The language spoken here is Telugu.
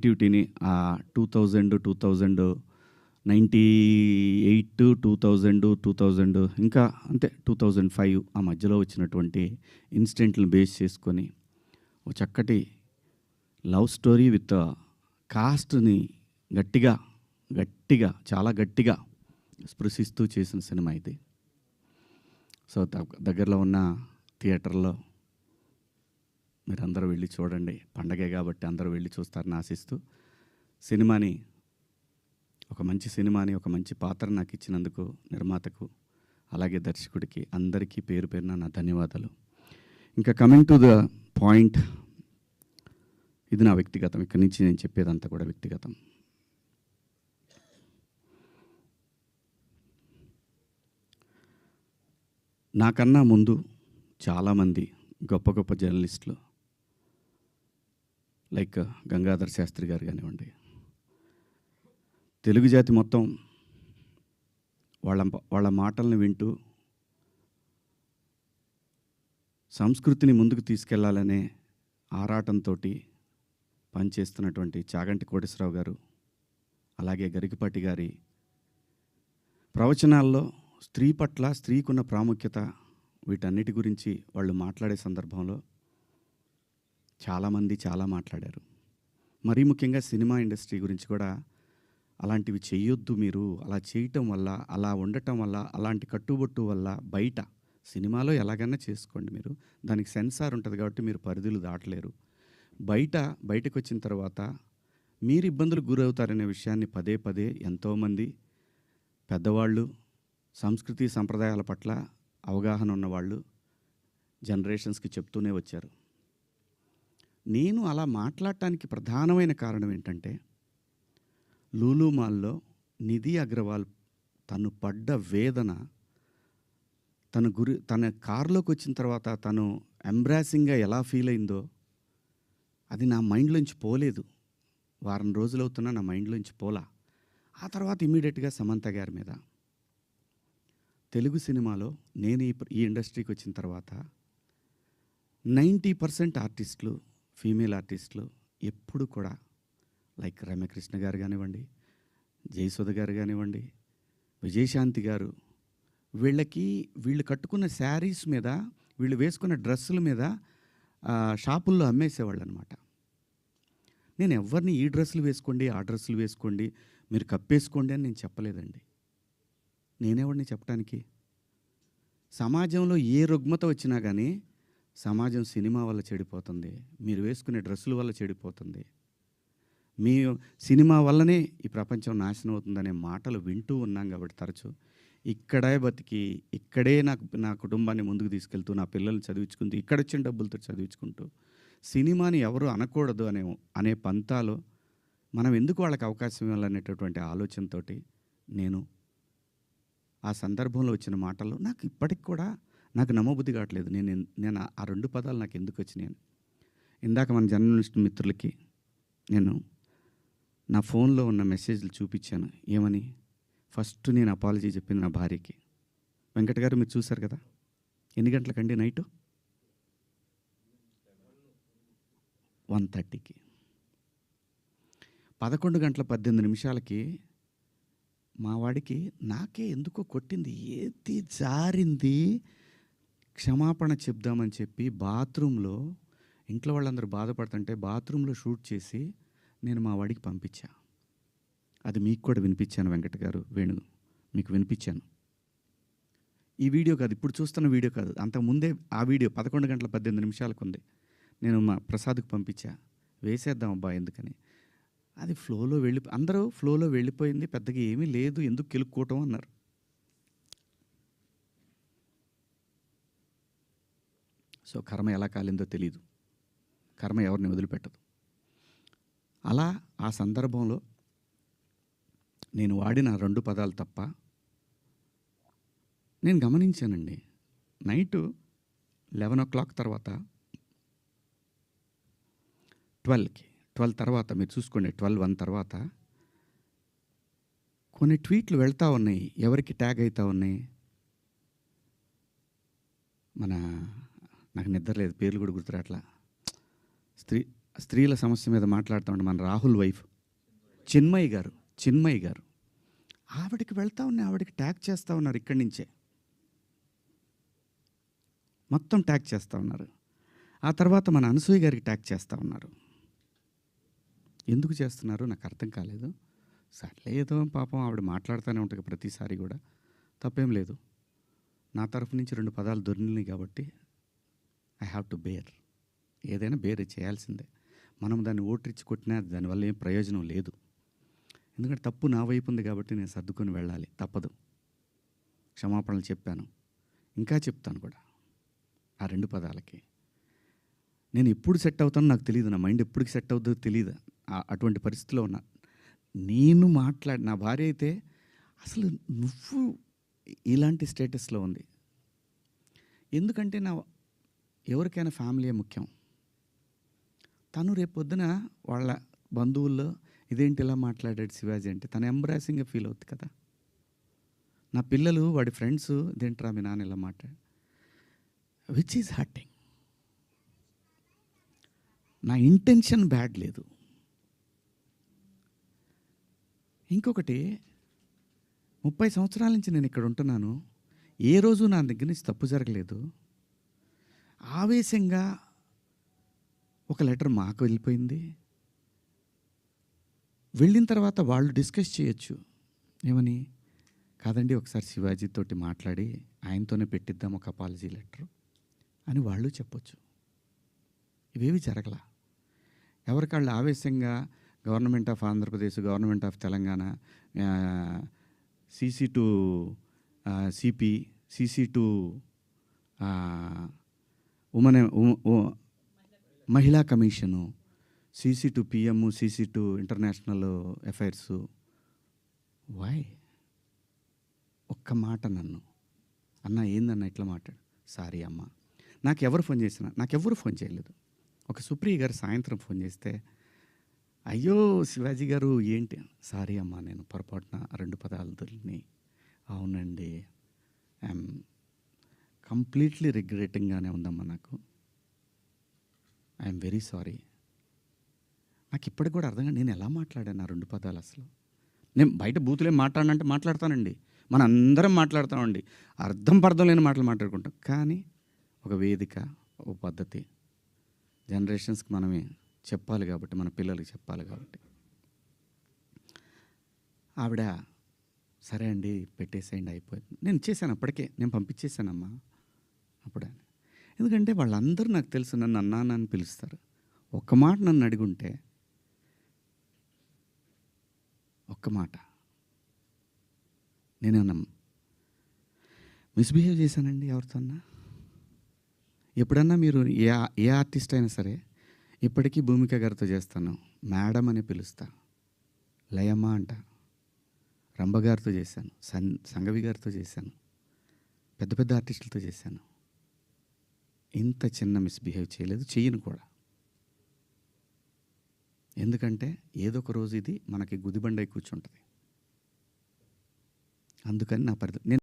యాక్టివిటీని 1998, 2000 ఇంకా అంతే 2005 ఆ మధ్యలో వచ్చినటువంటి ఇన్సిడెంట్లను బేస్ చేసుకొని ఒక చక్కటి లవ్ స్టోరీ విత్ కాస్ట్ని గట్టిగా చాలా గట్టిగా స్పృశిస్తూ చేసిన సినిమా ఇది. సో దగ్గరలో ఉన్న థియేటర్లో మీరందరూ వెళ్ళి చూడండి. పండగే కాబట్టి అందరూ వెళ్ళి చూస్తారని ఆశిస్తూ ఒక మంచి పాత్ర నాకు ఇచ్చినందుకు నిర్మాతకు, అలాగే దర్శకుడికి అందరికీ పేరు పేరున నా ధన్యవాదాలు. ఇంకా కమింగ్ టు ద పాయింట్, ఇది నా వ్యక్తిగతం. ఇక్కడి నుంచి నేను చెప్పేదంతా కూడా వ్యక్తిగతం. నాకన్నా ముందు చాలామంది గొప్ప గొప్ప జర్నలిస్టులు లైక్ గంగాధర్ శాస్త్రి గారు కానివ్వండి, తెలుగు జాతి మొత్తం వాళ్ళ మాటల్ని వింటూ సంస్కృతిని ముందుకు తీసుకెళ్లాలనే ఆరాటంతో పనిచేస్తున్నటువంటి చాగంటి కోటేశ్వరరావు గారు, అలాగే గరికపాటి గారి ప్రవచనాల్లో స్త్రీ పట్ల, స్త్రీకున్న ప్రాముఖ్యత, వీటన్నిటి గురించి వాళ్ళు మాట్లాడే సందర్భంలో చాలామంది చాలా మాట్లాడారు. మరీ ముఖ్యంగా సినిమా ఇండస్ట్రీ గురించి కూడా అలాంటివి చేయొద్దు, మీరు అలా చేయటం వల్ల, అలా ఉండటం వల్ల, అలాంటి కట్టుబొట్టు వల్ల బయట సినిమాలో ఎలాగైనా చేసుకోండి, మీరు దానికి సెన్సార్ ఉంటుంది కాబట్టి మీరు పరిధులు దాటలేరు, బయటకు వచ్చిన తర్వాత మీరు ఇబ్బందులకు గురవుతారనే విషయాన్ని పదే పదే ఎంతోమంది పెద్దవాళ్ళు, సంస్కృతి సంప్రదాయాల పట్ల అవగాహన ఉన్నవాళ్ళు జనరేషన్స్కి చెప్తూనే వచ్చారు. నేను అలా మాట్లాడటానికి ప్రధానమైన కారణం ఏంటంటే, లూలు మాల్లో నిధి అగర్వాల్ తను పడ్డ వేదన, తన కారులోకి వచ్చిన తర్వాత తను ఎంబ్రాసింగ్గా ఎలా ఫీల్ అయిందో అది నా మైండ్లోంచి పోలేదు. వారం రోజులు అవుతున్నా నా మైండ్లోంచి పోలా. ఆ తర్వాత ఇమీడియట్గా సమంత గారి మీద, తెలుగు సినిమాలో నేను ఈ ఇండస్ట్రీకి వచ్చిన తర్వాత 90% ఆర్టిస్టులు, ఫీమేల్ ఆర్టిస్టులు ఎప్పుడు కూడా లైక్ రమ్యకృష్ణ గారు కానివ్వండి, జయసుధ గారు కానివ్వండి, విజయశాంతి గారు, వీళ్ళు కట్టుకున్న శారీస్ మీద, వీళ్ళు వేసుకున్న డ్రెస్సుల మీద షాపుల్లో అమ్మేసేవాళ్ళు అనమాట. నేను ఎవరిని ఈ డ్రెస్సులు వేసుకోండి, ఆ డ్రెస్సులు వేసుకోండి, మీరు కప్పేసుకోండి అని నేను చెప్పలేదండి. నేనెవరిని చెప్పడానికి? సమాజంలో ఏ రుగ్మత వచ్చినా కానీ సమాజం సినిమా వల్ల చెడిపోతుంది, మీరు వేసుకునే డ్రెస్సుల వల్ల చెడిపోతుంది, మీ సినిమా వల్లనే ఈ ప్రపంచం నాశనం అవుతుందనే మాటలు వింటూ ఉన్నాం. కాబట్టి తరచూ ఇక్కడే బతికి, ఇక్కడే నా కుటుంబాన్ని ముందుకు తీసుకెళ్తూ, నా పిల్లల్ని చదివించుకుంటూ, ఇక్కడొచ్చిన డబ్బులతో చదివించుకుంటూ, సినిమాని ఎవరు అనకూడదు అనే పంతాలో మనం ఎందుకు వాళ్ళకి అవకాశం ఇవ్వాలనేటటువంటి ఆలోచనతో నేను ఆ సందర్భంలో వచ్చిన మాటలు నాకు ఇప్పటికి కూడా నాకు నమ్మబుద్ధి కావట్లేదు. నేను ఆ 2 పదాలు నాకు ఎందుకు వచ్చినాయని. ఇందాక మన జర్నలిస్ట్ మిత్రులకి నేను నా ఫోన్లో ఉన్న మెసేజ్లు చూపించాను. ఏమని? ఫస్ట్ నేను అపాలజీ చెప్పింది నా భార్యకి. వెంకట గారు మీరు చూశారు కదా, ఎన్ని గంటలకండి? నైటు 1:30కి. 11:18 మా వాడికి నాకే ఎందుకో కొట్టింది, ఏది జారింది, క్షమాపణ చెప్దామని చెప్పి బాత్రూంలో, ఇంట్లో వాళ్ళందరూ బాధపడుతుంటే బాత్రూంలో షూట్ చేసి నేను మా వాడికి పంపించా. అది మీకు కూడా వినిపించాను వెంకట గారు, వేణు మీకు వినిపించాను. ఈ వీడియో కాదు, ఇప్పుడు చూస్తున్న వీడియో కాదు, అంతకుముందే ఆ వీడియో 11:18 ఉంది. నేను మా ప్రసాద్కి పంపించా, వేసేద్దాం అబ్బా ఎందుకని. అది అందరూ ఫ్లోలో వెళ్ళిపోయింది, పెద్దగా ఏమీ లేదు, ఎందుకు కెలుక్కోవటం అన్నారు. సో కర్మ ఎలా కాలిందో తెలీదు, కర్మ ఎవరిని వదిలిపెట్టదు. అలా ఆ సందర్భంలో నేను వాడిన 2 పదాలు తప్ప నేను గమనించానండి. నైటు 11 o'clock తర్వాత 12 తర్వాత మీరు చూసుకోండి, 12:01 తర్వాత కొన్ని ట్వీట్లు వెళ్తూ ఉన్నాయి. ఎవరికి ట్యాగ్ అవుతూ ఉన్నాయి? నాకు నిద్ర లేదు, పేర్లు కూడా గుర్తురాట్లా. స్త్రీల సమస్య మీద మాట్లాడుతూ ఉండే మన రాహుల్ వైఫ్ చిన్మయి గారు ఆవిడకి వెళ్తా ఉన్నాయి, ఆవిడకి ట్యాగ్ చేస్తూ ఉన్నారు, ఇక్కడి నుంచే మొత్తం ట్యాగ్ చేస్తూ ఉన్నారు. ఆ తర్వాత మన అనసూయ గారికి ట్యాగ్ చేస్తూ ఉన్నారు. ఎందుకు చేస్తున్నారు నాకు అర్థం కాలేదు. సర్లే ఏదో పాపం ఆవిడ మాట్లాడుతూనే ఉంటుంది ప్రతిసారి కూడా, తప్పేం లేదు. నా తరఫు నుంచి 2 పదాలు దొరికినాయి కాబట్టి ఐ హ్యావ్ టు బేర్. ఏదైనా బేర్ చేయాల్సిందే. మనం దాన్ని ఓట్రిచ్చి కొట్టినా దానివల్ల ఏం ప్రయోజనం లేదు. ఎందుకంటే తప్పు నా వైపు ఉంది కాబట్టి నేను సర్దుకొని వెళ్ళాలి, తప్పదు. క్షమాపణలు చెప్పాను, ఇంకా చెప్తాను కూడా. ఆ 2 పదాలకి నేను ఎప్పుడు సెట్ అవుతానో నాకు తెలియదు. నా మైండ్ ఎప్పటికి సెట్ అవుతుందో తెలియదు. అటువంటి పరిస్థితిలో ఉన్నా. నేను నా భార్య అయితే అసలు నువ్వు ఇలాంటి స్టేటస్లో ఉంది. ఎందుకంటే ఎవరికైనా ఫ్యామిలీ ముఖ్యం. తను రేపు పొద్దున వాళ్ళ బంధువుల్లో ఇదేంటి ఇలా మాట్లాడాడు శివాజీ అంటే తను ఎంబ్రాసింగ్గా ఫీల్ అవుతుంది కదా. నా పిల్లలు వాడి ఫ్రెండ్స్ ఇదేంట్రా మీ నాన్న ఇలా మాట్లాడు, విచ్ ఈజ్ హర్టింగ్. నా ఇంటెన్షన్ బ్యాడ్ లేదు. ఇంకొకటి 30 సంవత్సరాల నుంచి నేను ఇక్కడ ఉంటున్నాను, ఏ రోజు నా దగ్గర నుంచి తప్పు జరగలేదు. ఆవేశంగా ఒక లెటర్ మాకు వెళ్ళిపోయింది. వెళ్ళిన తర్వాత వాళ్ళు డిస్కస్ చేయొచ్చు, ఏమని, కాదండి ఒకసారి శివాజీతోటి మాట్లాడి ఆయనతోనే పెట్టిద్దాం ఒక అపాలజీ లెటర్ అని వాళ్ళు చెప్పొచ్చు. ఇవేవి జరగల. ఎవరికాళ్ళు ఆవేశంగా government of Andhra Pradesh, government of Telangana, CC to CP, CC to మహిళా commission, CC to PM, CC to international affairs. Why? ఒక్క మాట నన్ను అన్న ఏందన్న ఇట్లా మాట్లాడు. సారీ అమ్మ. నాకెవరు ఫోన్ చేయలేదు. ఒక సుప్రియ గారు సాయంత్రం ఫోన్ చేస్తే, అయ్యో శివాజీ గారు ఏంటి, సారీ అమ్మా నేను పొరపాటున 2 పదాలు దొరికినాయి. అవునండి, ఐఎమ్ కంప్లీట్లీ రిగ్రెటింగ్గానే ఉందమ్మా, ఐఎమ్ వెరీ సారీ. నాకు ఇప్పటికి కూడా అర్థం కాదు నేను ఎలా మాట్లాడాను ఆ 2 పదాలు. అసలు నేను బయట బూతులేం మాట్లాడినంటే మాట్లాడతానండి, మన అందరం మాట్లాడతామండి, అర్థం పర్థం లేని మాటలు మాట్లాడుకుంటాం. కానీ ఒక వేదిక, ఒక పద్ధతి, జనరేషన్స్కి మనమే చెప్పాలి కాబట్టి, మన పిల్లలకి చెప్పాలి కాబట్టి. ఆవిడ సరే అండి పెట్టేసేయండి అయిపోయింది. నేను ఇచ్చేసాను, అప్పటికే నేను పంపించేశానమ్మా అప్పుడే. ఎందుకంటే వాళ్ళందరూ నాకు తెలుసు, నన్ను అన్నాను అని పిలుస్తారు. ఒక్క మాట నన్ను అడిగుంటే, ఒక్క మాట నేనేమన్నా మిస్బిహేవ్ చేశానండి ఎవరితోన్నా? ఎప్పుడన్నా మీరు ఏ ఆర్టిస్ట్ అయినా సరే, ఇప్పటికీ భూమిక గారితో చేస్తాను, మేడం అని పిలుస్తా, లయమ్మ అంట. రంభ గారితో చేశాను, సంగవి గారితో చేశాను, పెద్ద పెద్ద ఆర్టిస్టులతో చేశాను. ఇంత చిన్న మిస్బిహేవ్ చేయలేదు, చెయ్యను కూడా. ఎందుకంటే ఏదో ఒక రోజు ఇది మనకి గుదిబండై కూర్చుంటుంది. అందుకని నా పరిధి